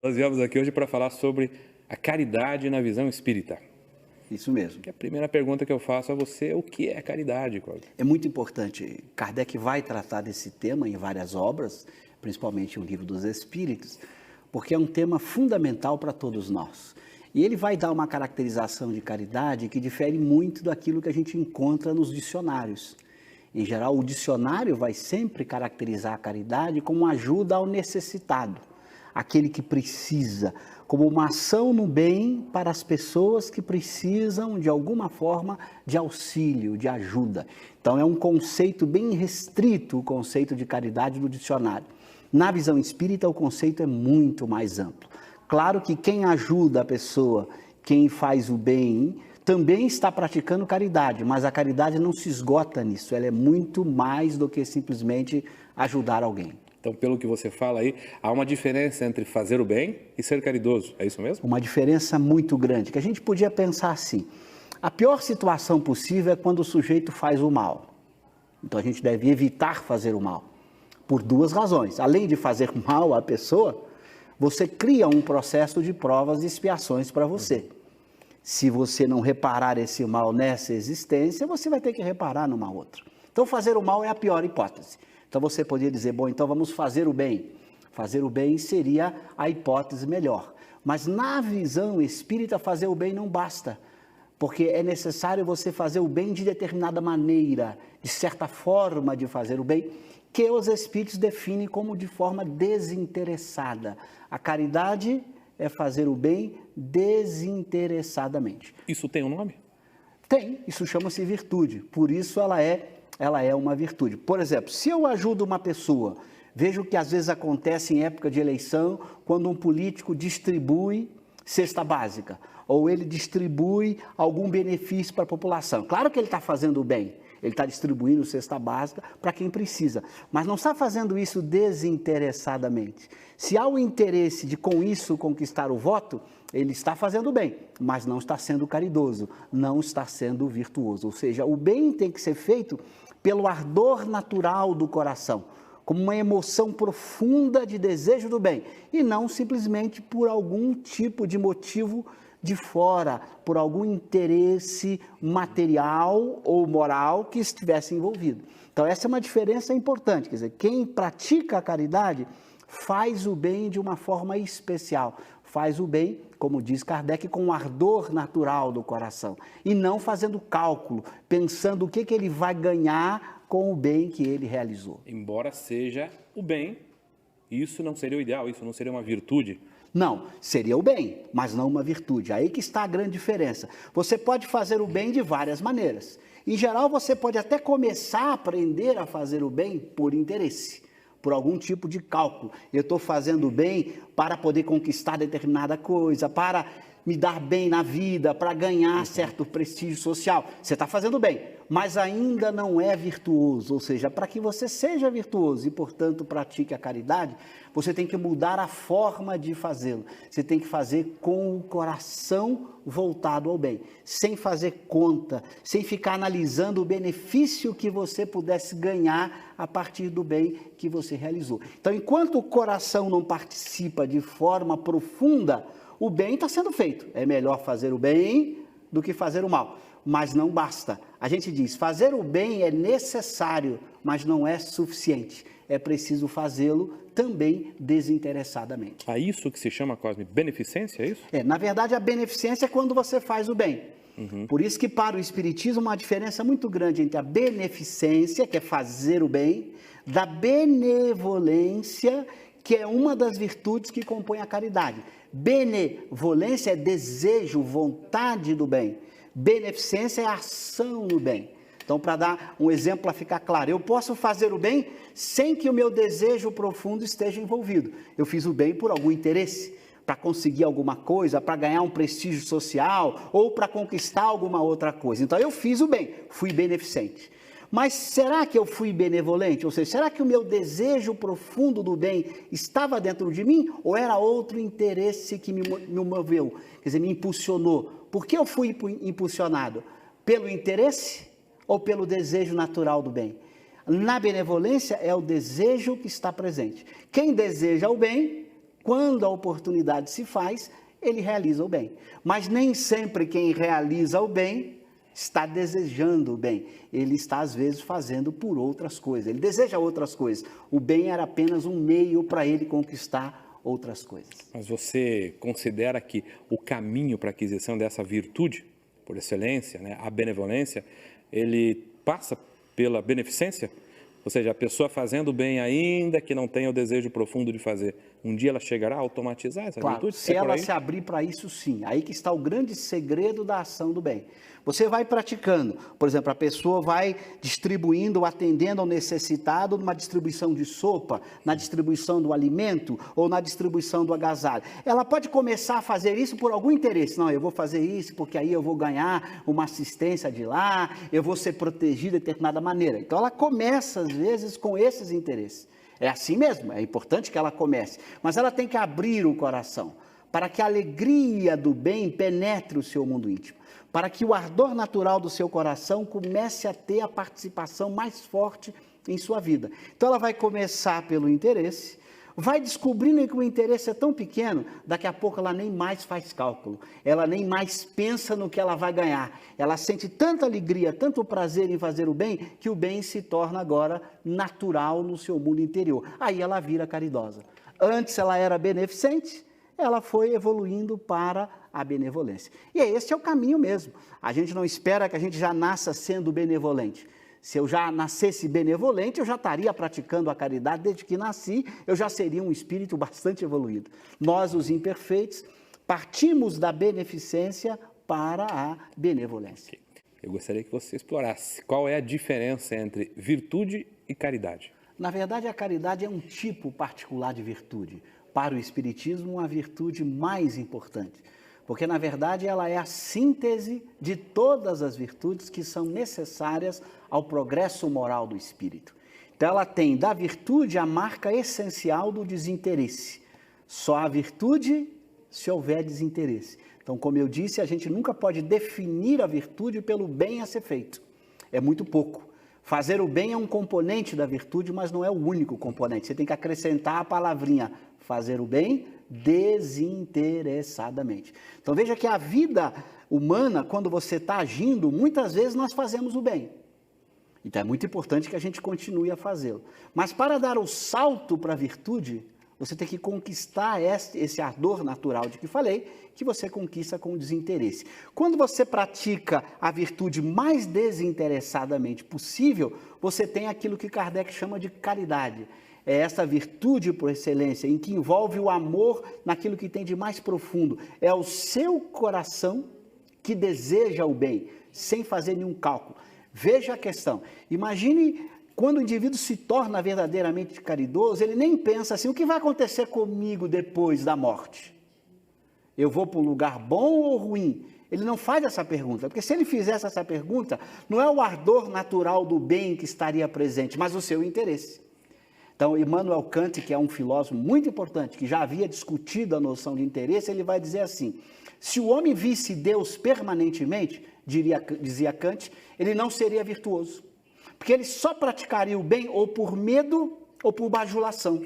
Nós viemos aqui hoje para falar sobre a caridade na visão espírita. Isso mesmo. A primeira pergunta que eu faço a você é o que é caridade, Cláudio? É muito importante. Kardec vai tratar desse tema em várias obras, principalmente o Livro dos Espíritos, porque é um tema fundamental para todos nós. E ele vai dar uma caracterização de caridade que difere muito daquilo que a gente encontra nos dicionários. Em geral, o dicionário vai sempre caracterizar a caridade como ajuda ao necessitado, aquele que precisa, como uma ação no bem para as pessoas que precisam, de alguma forma, de auxílio, de ajuda. Então, é um conceito bem restrito, o conceito de caridade do dicionário. Na visão espírita, o conceito é muito mais amplo. Claro que quem ajuda a pessoa, quem faz o bem, também está praticando caridade, mas a caridade não se esgota nisso, ela é muito mais do que simplesmente ajudar alguém. Então, pelo que você fala aí, há uma diferença entre fazer o bem e ser caridoso, é isso mesmo? Uma diferença muito grande, que a gente podia pensar assim, a pior situação possível é quando o sujeito faz o mal. Então, a gente deve evitar fazer o mal, por duas razões. Além de fazer mal à pessoa, você cria um processo de provas e expiações para você. Se você não reparar esse mal nessa existência, você vai ter que reparar numa outra. Então, fazer o mal é a pior hipótese. Então, você poderia dizer, bom, então vamos fazer o bem. Fazer o bem seria a hipótese melhor. Mas na visão espírita, fazer o bem não basta. Porque é necessário você fazer o bem de determinada maneira, de certa forma de fazer o bem, que os espíritos definem como de forma desinteressada. A caridade é fazer o bem desinteressadamente. Isso tem um nome? Tem, isso chama-se virtude, por isso ela é uma virtude. Por exemplo, se eu ajudo uma pessoa, vejo que às vezes acontece em época de eleição, quando um político distribui cesta básica, ou ele distribui algum benefício para a população. Claro que ele está fazendo o bem, ele está distribuindo cesta básica para quem precisa, mas não está fazendo isso desinteressadamente. Se há o interesse de com isso conquistar o voto, ele está fazendo bem, mas não está sendo caridoso, não está sendo virtuoso. Ou seja, o bem tem que ser feito pelo ardor natural do coração, como uma emoção profunda de desejo do bem, e não simplesmente por algum tipo de motivo de fora, por algum interesse material ou moral que estivesse envolvido. Então, essa é uma diferença importante, quer dizer, quem pratica a caridade faz o bem de uma forma especial, faz o bem, como diz Kardec, com o ardor natural do coração, e não fazendo cálculo, pensando o que ele vai ganhar com o bem que ele realizou. Embora seja o bem, isso não seria o ideal, isso não seria uma virtude? Não, seria o bem, mas não uma virtude. Aí que está a grande diferença. Você pode fazer o bem de várias maneiras. Em geral, você pode até começar a aprender a fazer o bem por interesse, por algum tipo de cálculo. Eu estou fazendo o bem para poder conquistar determinada coisa, para me dar bem na vida, para ganhar certo prestígio social. Você está fazendo bem, mas ainda não é virtuoso. Ou seja, para que você seja virtuoso e, portanto, pratique a caridade, você tem que mudar a forma de fazê-lo. Você tem que fazer com o coração voltado ao bem, sem fazer conta, sem ficar analisando o benefício que você pudesse ganhar a partir do bem que você realizou. Então, enquanto o coração não participa de forma profunda, o bem está sendo feito. É melhor fazer o bem do que fazer o mal. Mas não basta. A gente diz, fazer o bem é necessário, mas não é suficiente. É preciso fazê-lo também desinteressadamente. A isso que se chama, Cosme, beneficência, é isso? Na verdade, a beneficência é quando você faz o bem. Por isso que para o Espiritismo uma diferença muito grande entre a beneficência, que é fazer o bem, da benevolência, que é uma das virtudes que compõe a caridade. Benevolência é desejo, vontade do bem. Beneficência é ação no bem. Então, para dar um exemplo para ficar claro, eu posso fazer o bem sem que o meu desejo profundo esteja envolvido. Eu fiz o bem por algum interesse, para conseguir alguma coisa, para ganhar um prestígio social ou para conquistar alguma outra coisa. Então, eu fiz o bem, fui beneficente. Mas será que eu fui benevolente? Ou seja, será que o meu desejo profundo do bem estava dentro de mim ou era outro interesse que me moveu? Quer dizer, me impulsionou. Por que eu fui impulsionado? Pelo interesse ou pelo desejo natural do bem? Na benevolência é o desejo que está presente. Quem deseja o bem, quando a oportunidade se faz, ele realiza o bem. Mas nem sempre quem realiza o bem está desejando o bem. Ele está, às vezes, fazendo por outras coisas. Ele deseja outras coisas. O bem era apenas um meio para ele conquistar outras coisas. Mas você considera que o caminho para a aquisição dessa virtude, por excelência, né, a benevolência, ele passa pela beneficência? Ou seja, a pessoa fazendo bem ainda que não tenha o desejo profundo de fazer, um dia ela chegará a automatizar essa virtude? Se ela se abrir para isso, sim. Aí que está o grande segredo da ação do bem. Você vai praticando, por exemplo, a pessoa vai distribuindo, atendendo ao necessitado numa distribuição de sopa, na distribuição do alimento ou na distribuição do agasalho. Ela pode começar a fazer isso por algum interesse. Não, eu vou fazer isso porque aí eu vou ganhar uma assistência de lá, eu vou ser protegida de determinada maneira. Então ela começa, às vezes, com esses interesses. É assim mesmo, é importante que ela comece, mas ela tem que abrir o coração para que a alegria do bem penetre o seu mundo íntimo, para que o ardor natural do seu coração comece a ter a participação mais forte em sua vida. Então ela vai começar pelo interesse, vai descobrindo que o interesse é tão pequeno, daqui a pouco ela nem mais faz cálculo, ela nem mais pensa no que ela vai ganhar. Ela sente tanta alegria, tanto prazer em fazer o bem, que o bem se torna agora natural no seu mundo interior. Aí ela vira caridosa. Antes ela era beneficente, ela foi evoluindo para a benevolência. E esse é o caminho mesmo. A gente não espera que a gente já nasça sendo benevolente. Se eu já nascesse benevolente, eu já estaria praticando a caridade desde que nasci, eu já seria um espírito bastante evoluído. Nós, os imperfeitos, partimos da beneficência para a benevolência. Eu gostaria que você explorasse qual é a diferença entre virtude e caridade. Na verdade, a caridade é um tipo particular de virtude. Para o Espiritismo, uma virtude mais importante. Porque, na verdade, ela é a síntese de todas as virtudes que são necessárias ao progresso moral do espírito. Então, ela tem da virtude a marca essencial do desinteresse. Só há virtude se houver desinteresse. Então, como eu disse, a gente nunca pode definir a virtude pelo bem a ser feito. É muito pouco. Fazer o bem é um componente da virtude, mas não é o único componente. Você tem que acrescentar a palavrinha fazer o bem desinteressadamente. Então veja que a vida humana, quando você está agindo, muitas vezes nós fazemos o bem. Então é muito importante que a gente continue a fazê-lo. Mas para dar o salto para a virtude, você tem que conquistar esse ardor natural de que falei, que você conquista com o desinteresse. Quando você pratica a virtude mais desinteressadamente possível, você tem aquilo que Kardec chama de caridade. É essa virtude por excelência, em que envolve o amor naquilo que tem de mais profundo. É o seu coração que deseja o bem, sem fazer nenhum cálculo. Veja a questão. Imagine quando o indivíduo se torna verdadeiramente caridoso, ele nem pensa assim, o que vai acontecer comigo depois da morte? Eu vou para um lugar bom ou ruim? Ele não faz essa pergunta, porque se ele fizesse essa pergunta, não é o ardor natural do bem que estaria presente, mas o seu interesse. Então, Immanuel Kant, que é um filósofo muito importante, que já havia discutido a noção de interesse, ele vai dizer assim, se o homem visse Deus permanentemente, dizia Kant, ele não seria virtuoso, porque ele só praticaria o bem ou por medo ou por bajulação.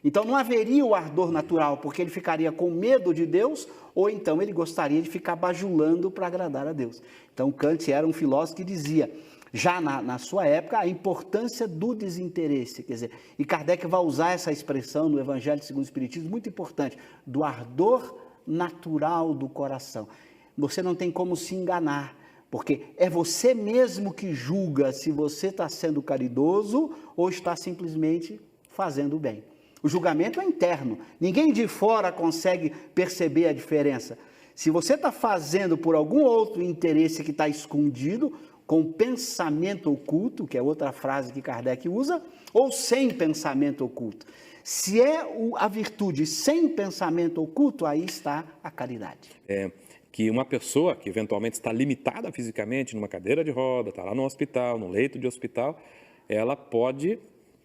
Então, não haveria o ardor natural, porque ele ficaria com medo de Deus, ou então ele gostaria de ficar bajulando para agradar a Deus. Então, Kant era um filósofo que dizia, já na sua época, a importância do desinteresse, quer dizer, e Kardec vai usar essa expressão no Evangelho segundo o Espiritismo, muito importante, do ardor natural do coração. Você não tem como se enganar, porque é você mesmo que julga se você está sendo caridoso ou está simplesmente fazendo o bem. O julgamento é interno, ninguém de fora consegue perceber a diferença. Se você está fazendo por algum outro interesse que está escondido, com pensamento oculto, que é outra frase que Kardec usa, ou sem pensamento oculto. Se é a virtude sem pensamento oculto, aí está a caridade. Que uma pessoa que eventualmente está limitada fisicamente numa cadeira de roda, está lá no hospital, no leito de hospital, ela pode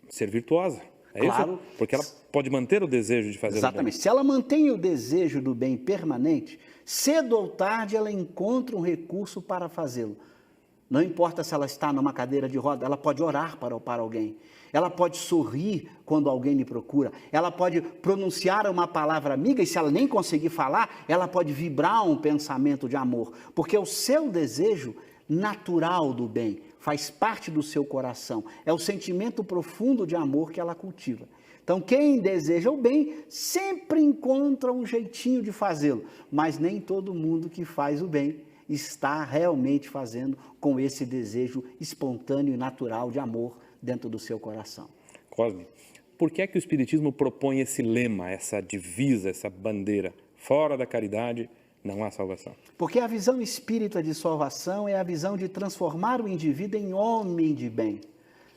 ser virtuosa. É claro, isso? Porque ela pode manter o desejo de fazer exatamente. o bem. Se ela mantém o desejo do bem permanente, cedo ou tarde ela encontra um recurso para fazê-lo. Não importa se ela está numa cadeira de roda, ela pode orar para alguém. ela pode sorrir quando alguém lhe procura, ela pode pronunciar uma palavra amiga e se ela nem conseguir falar, ela pode vibrar um pensamento de amor, porque o seu desejo natural do bem faz parte do seu coração, é o sentimento profundo de amor que ela cultiva. Então, quem deseja o bem sempre encontra um jeitinho de fazê-lo, mas nem todo mundo que faz o bem está realmente fazendo com esse desejo espontâneo e natural de amor dentro do seu coração. Cosme, por que é que o Espiritismo propõe esse lema, essa divisa, essa bandeira? Fora da caridade não há salvação. Porque a visão espírita de salvação é a visão de transformar o indivíduo em homem de bem.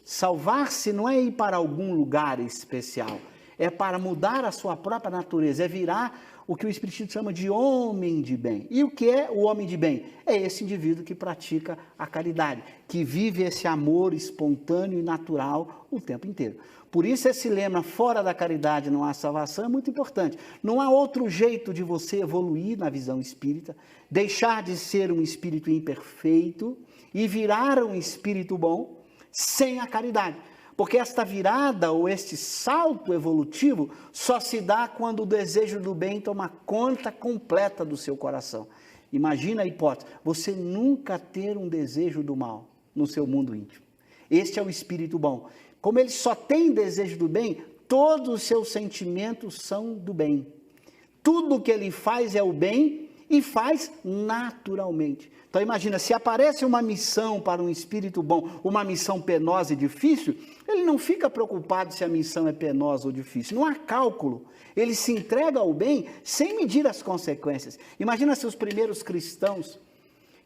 Salvar-se não é ir para algum lugar especial, é para mudar a sua própria natureza, é virar o que o Espiritismo chama de homem de bem. E o que é o homem de bem? É esse indivíduo que pratica a caridade, que vive esse amor espontâneo e natural o tempo inteiro. Por isso esse lema, fora da caridade não há salvação, é muito importante. Não há outro jeito de você evoluir na visão espírita, deixar de ser um espírito imperfeito e virar um espírito bom sem a caridade. Porque esta virada ou este salto evolutivo só se dá quando o desejo do bem toma conta completa do seu coração. Imagina a hipótese, você nunca ter um desejo do mal no seu mundo íntimo. Este é o espírito bom. Como ele só tem desejo do bem, todos os seus sentimentos são do bem. Tudo o que ele faz é o bem e faz naturalmente. Então imagina, se aparece uma missão para um espírito bom, uma missão penosa e difícil, ele não fica preocupado se a missão é penosa ou difícil, não há cálculo. Ele se entrega ao bem sem medir as consequências. Imagina se os primeiros cristãos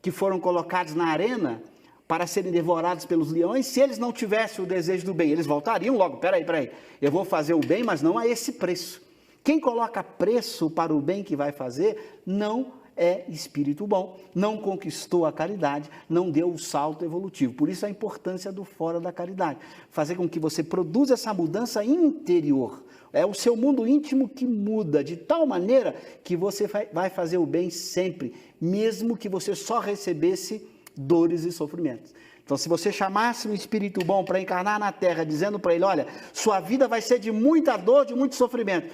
que foram colocados na arena para serem devorados pelos leões, se eles não tivessem o desejo do bem, eles voltariam logo, peraí, eu vou fazer o bem, mas não a esse preço. Quem coloca preço para o bem que vai fazer, não é espírito bom, não conquistou a caridade, não deu o salto evolutivo. Por isso a importância do fora da caridade. Fazer com que você produza essa mudança interior. É o seu mundo íntimo que muda de tal maneira que você vai fazer o bem sempre, mesmo que você só recebesse dores e sofrimentos. Então, se você chamasse um espírito bom para encarnar na Terra, dizendo para ele, olha, sua vida vai ser de muita dor, de muito sofrimento,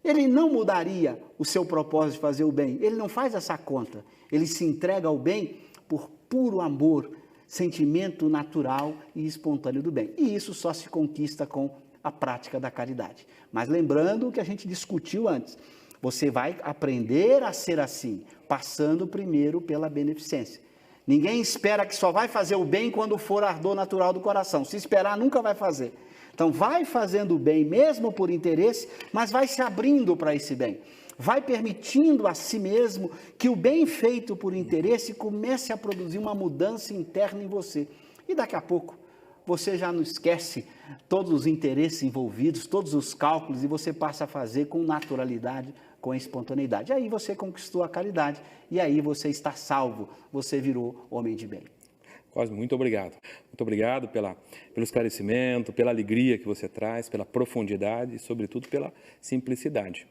ele não mudaria o seu propósito de fazer o bem. Ele não faz essa conta. Ele se entrega ao bem por puro amor, sentimento natural e espontâneo do bem. E isso só se conquista com a prática da caridade. Mas lembrando o que a gente discutiu antes, você vai aprender a ser assim, passando primeiro pela beneficência. Ninguém espera que só vai fazer o bem quando for ardor natural do coração. Se esperar, nunca vai fazer. Então, vai fazendo o bem, mesmo por interesse, mas vai se abrindo para esse bem. Vai permitindo a si mesmo que o bem feito por interesse comece a produzir uma mudança interna em você. E daqui a pouco, você já não esquece todos os interesses envolvidos, todos os cálculos, e você passa a fazer com naturalidade, com espontaneidade. Aí você conquistou a caridade, e aí você está salvo, você virou homem de bem. Cosme, muito obrigado. Muito obrigado pelo esclarecimento, pela alegria que você traz, pela profundidade e, sobretudo, pela simplicidade.